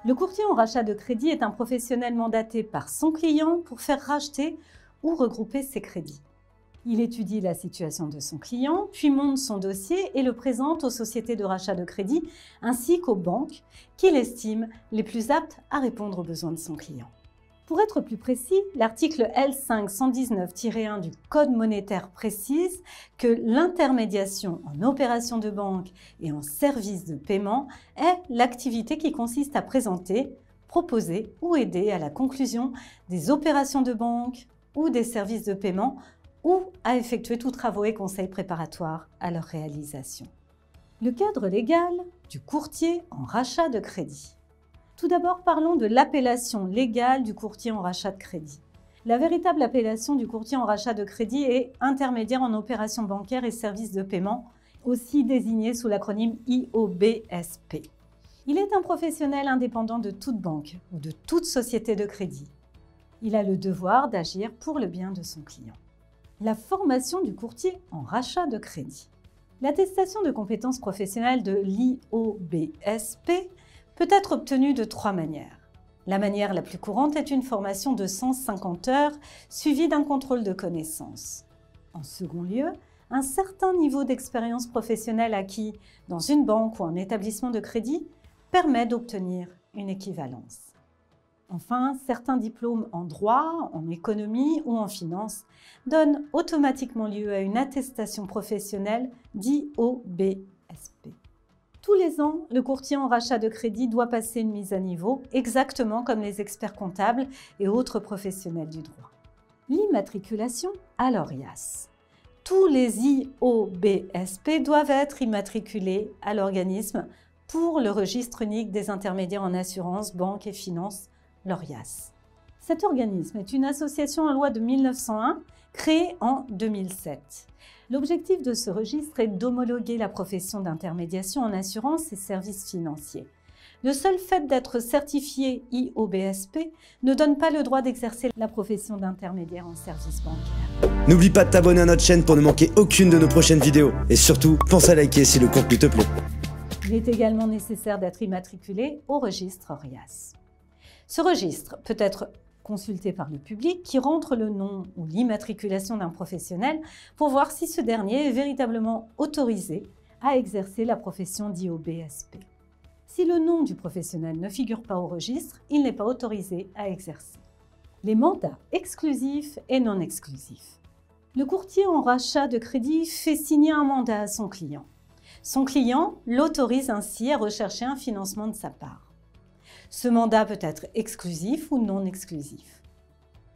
Le courtier en rachat de crédit est un professionnel mandaté par son client pour faire racheter ou regrouper ses crédits. Il étudie la situation de son client, puis monte son dossier et le présente aux sociétés de rachat de crédit ainsi qu'aux banques qu'il estime les plus aptes à répondre aux besoins de son client. Pour être plus précis, l'article L5 119-1 du Code monétaire précise que l'intermédiation en opérations de banque et en services de paiement est l'activité qui consiste à présenter, proposer ou aider à la conclusion des opérations de banque ou des services de paiement ou à effectuer tous travaux et conseils préparatoires à leur réalisation. Le cadre légal du courtier en rachat de crédit. Tout d'abord, parlons de l'appellation légale du courtier en rachat de crédit. La véritable appellation du courtier en rachat de crédit est intermédiaire en opérations bancaires et services de paiement, aussi désigné sous l'acronyme IOBSP. Il est un professionnel indépendant de toute banque ou de toute société de crédit. Il a le devoir d'agir pour le bien de son client. La formation du courtier en rachat de crédit. L'attestation de compétences professionnelles de l'IOBSP peut être obtenue de 3 manières. La manière la plus courante est une formation de 150 heures suivie d'un contrôle de connaissances. En second lieu, un certain niveau d'expérience professionnelle acquis dans une banque ou un établissement de crédit permet d'obtenir une équivalence. Enfin, certains diplômes en droit, en économie ou en finance donnent automatiquement lieu à une attestation professionnelle d'IOBSP. Tous les ans, le courtier en rachat de crédit doit passer une mise à niveau, exactement comme les experts comptables et autres professionnels du droit. L'immatriculation à l'ORIAS. Tous les IOBSP doivent être immatriculés à l'organisme pour le registre unique des intermédiaires en assurance, banque et finance, l'ORIAS. Cet organisme est une association en loi de 1901 créée en 2007. L'objectif de ce registre est d'homologuer la profession d'intermédiation en assurance et services financiers. Le seul fait d'être certifié IOBSP ne donne pas le droit d'exercer la profession d'intermédiaire en services bancaires. N'oublie pas de t'abonner à notre chaîne pour ne manquer aucune de nos prochaines vidéos. Et surtout, pense à liker si le contenu te plaît. Il est également nécessaire d'être immatriculé au registre ORIAS. Ce registre peut être consulté par le public qui rentre le nom ou l'immatriculation d'un professionnel pour voir si ce dernier est véritablement autorisé à exercer la profession d'IOBSP. Si le nom du professionnel ne figure pas au registre, il n'est pas autorisé à exercer. Les mandats exclusifs et non exclusifs. Le courtier en rachat de crédit fait signer un mandat à son client. Son client l'autorise ainsi à rechercher un financement de sa part. Ce mandat peut être exclusif ou non exclusif.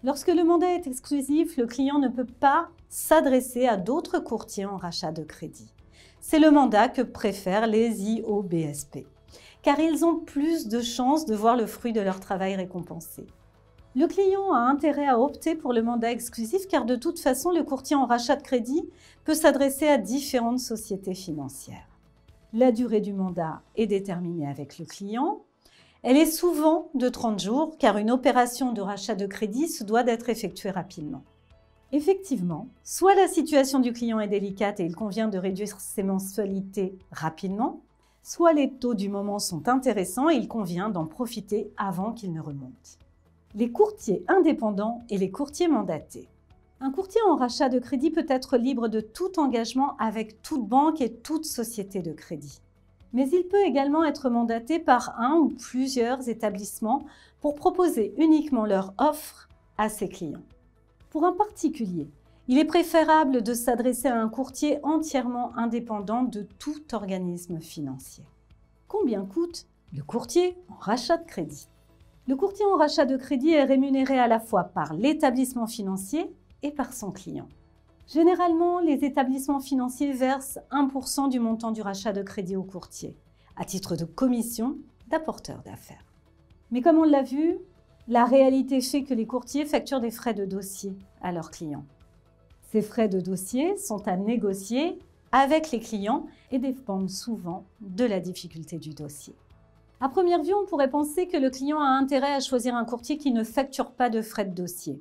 Lorsque le mandat est exclusif, le client ne peut pas s'adresser à d'autres courtiers en rachat de crédit. C'est le mandat que préfèrent les IOBSP, car ils ont plus de chances de voir le fruit de leur travail récompensé. Le client a intérêt à opter pour le mandat exclusif car de toute façon, le courtier en rachat de crédit peut s'adresser à différentes sociétés financières. La durée du mandat est déterminée avec le client. Elle est souvent de 30 jours car une opération de rachat de crédit se doit d'être effectuée rapidement. Effectivement, soit la situation du client est délicate et il convient de réduire ses mensualités rapidement, soit les taux du moment sont intéressants et il convient d'en profiter avant qu'ils ne remontent. Les courtiers indépendants et les courtiers mandatés. Un courtier en rachat de crédit peut être libre de tout engagement avec toute banque et toute société de crédit. Mais il peut également être mandaté par un ou plusieurs établissements pour proposer uniquement leur offre à ses clients. Pour un particulier, il est préférable de s'adresser à un courtier entièrement indépendant de tout organisme financier. Combien coûte le courtier en rachat de crédit? Le courtier en rachat de crédit est rémunéré à la fois par l'établissement financier et par son client. Généralement, les établissements financiers versent 1% du montant du rachat de crédit au courtier, à titre de commission d'apporteur d'affaires. Mais comme on l'a vu, la réalité fait que les courtiers facturent des frais de dossier à leurs clients. Ces frais de dossier sont à négocier avec les clients et dépendent souvent de la difficulté du dossier. À première vue, on pourrait penser que le client a intérêt à choisir un courtier qui ne facture pas de frais de dossier.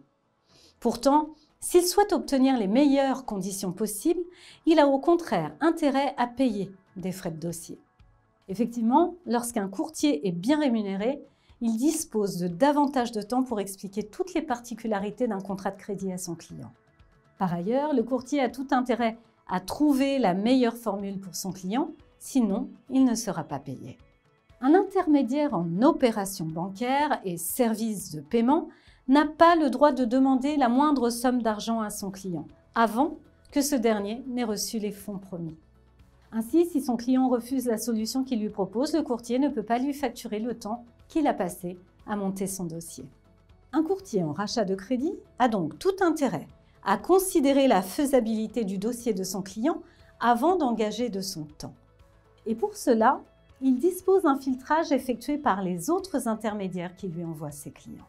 Pourtant, s'il souhaite obtenir les meilleures conditions possibles, il a au contraire intérêt à payer des frais de dossier. Effectivement, lorsqu'un courtier est bien rémunéré, il dispose de davantage de temps pour expliquer toutes les particularités d'un contrat de crédit à son client. Par ailleurs, le courtier a tout intérêt à trouver la meilleure formule pour son client, sinon il ne sera pas payé. Un intermédiaire en opérations bancaires et services de paiement n'a pas le droit de demander la moindre somme d'argent à son client, avant que ce dernier n'ait reçu les fonds promis. Ainsi, si son client refuse la solution qu'il lui propose, le courtier ne peut pas lui facturer le temps qu'il a passé à monter son dossier. Un courtier en rachat de crédit a donc tout intérêt à considérer la faisabilité du dossier de son client avant d'engager de son temps. Et pour cela, il dispose d'un filtrage effectué par les autres intermédiaires qui lui envoient ses clients.